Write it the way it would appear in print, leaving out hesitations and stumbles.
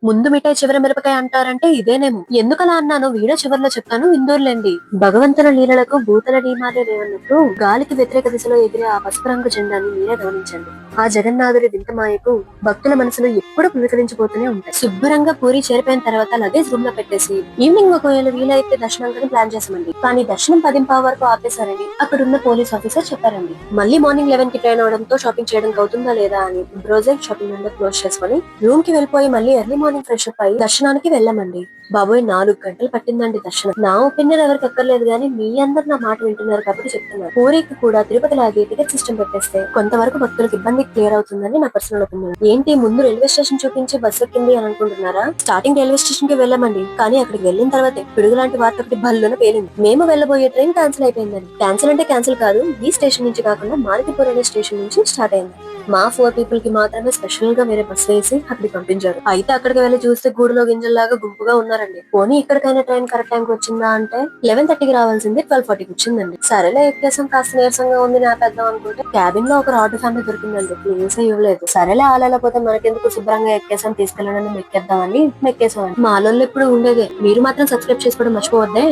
ముందు మిఠాయి చివర మిరపకాయ అంటారంటే ఇదేనేమో. ఎందుకలా అన్నానో వీడియో చివర్లో చెప్తాను విందూర్లేండి. భగవంతుల లీలలకు భూతల నియమాలే లేవన్నట్టు గాలికి వ్యతిరేక దిశలో ఎగిరే ఆ పసుపు రంగు జెండాని మీరే గమనించండి. ఆ జగన్నాథుడి వింత మాయకు భక్తుల మనసులో ఎప్పుడూ పులకరించిపోతూనే ఉంటాయి. శుభ్రంగా పూరి చేరిపోయిన తర్వాత లగేజ్ రూమ్ లో పెట్టేసి ఈవినింగ్ ఒకవేళ వీలైతే దర్శనానికి ప్లాన్ చేసామండి. కానీ దర్శనం 10:15 వరకు ఆపేశారని అక్కడున్న పోలీస్ ఆఫీసర్ చెప్పారండి. మళ్ళీ మార్నింగ్ 11 కి ట్రైన్ అవడంతో షాపింగ్ చేయడానికి అవుతుందా లేదా అని బ్రోజెక్ షాపింగ్ విండో క్లోజ్ చేసుకుని రూమ్ కి వెళ్ళిపోయి మళ్ళీ ఎర్లీ మార్నింగ్ ఫ్రెష్ అప్ అయ్యి దర్శనానికి వెళ్ళామండి. బాబోయ్ 4 గంటలు పట్టిందండి దర్శనం. నా ఒపీనియన్ ఎవరికి అక్కర్లేదు గానీ మీ అందరు నా మాట వింటున్నారు కాబట్టి చెప్తున్నారు. పూరికి కూడా తిరుపతి లాగే టికెట్ సిస్టమ్ పెట్టేస్తే కొంతవరకు భక్తులకు ఇబ్బంది క్లియర్ అవుతుందని నా పర్సనల్ ఒపీనియన్. ఏంటి ముందు రైల్వే స్టేషన్ చూపించి బస్ ఎక్కింది అని అనుకుంటున్నారా? స్టార్టింగ్ రైల్వే స్టేషన్ కి వెళ్ళామండి. కానీ అక్కడికి వెళ్ళిన తర్వాత పిడుగు లాంటి వార్త ఒకటి బల్లున పేలింది. మేము వెళ్ళబోయే ట్రైన్ క్యాన్సిల్ అయిపోయిందని. క్యాన్సిల్ అంటే క్యాన్సిల్ కాదు, ఈ స్టేషన్ నుంచి కాకుండా మారుతిపూర్ అనే స్టేషన్ నుంచి స్టార్ట్ అయింది. మా 4 పీపుల్ కి మాత్రమే స్పెషల్ గా వేరే బస్ వేసి అక్కడికి పంపించారు. అయితే అక్కడికి వెళ్లి చూస్తే గూడులో గింజల్లాగా గుంపుగా ఉన్నారండి. పోనీ ఇక్కడికైనా ట్రైన్ కరెక్ట్ టైంకి వచ్చిందా అంటే 11:30కి రావాల్సింది 12:40కి వచ్చిందండి. సరేలే ఎక్కేసం కాస్త నీరసంగా ఉంది నాపేద్దాం అనుకుంటే క్యాబిన్ లో ఒక రాడ్ ఫ్యామిలీ దొరికిందండి. ప్లేస్ ఇవ్వలేదు. సరేలే ఆలేకపోతే మనకెందుకు శుభ్రంగా ఎక్కేసాం తీసుకెళ్ళడానికి మెక్కేద్దామని మెక్కేసాం. మాలోళ్ళు ఎప్పుడు ఉండేదే. మీరు మాత్రం సబ్స్క్రైబ్ చేసుకోవడం మర్చిపోవద్దే.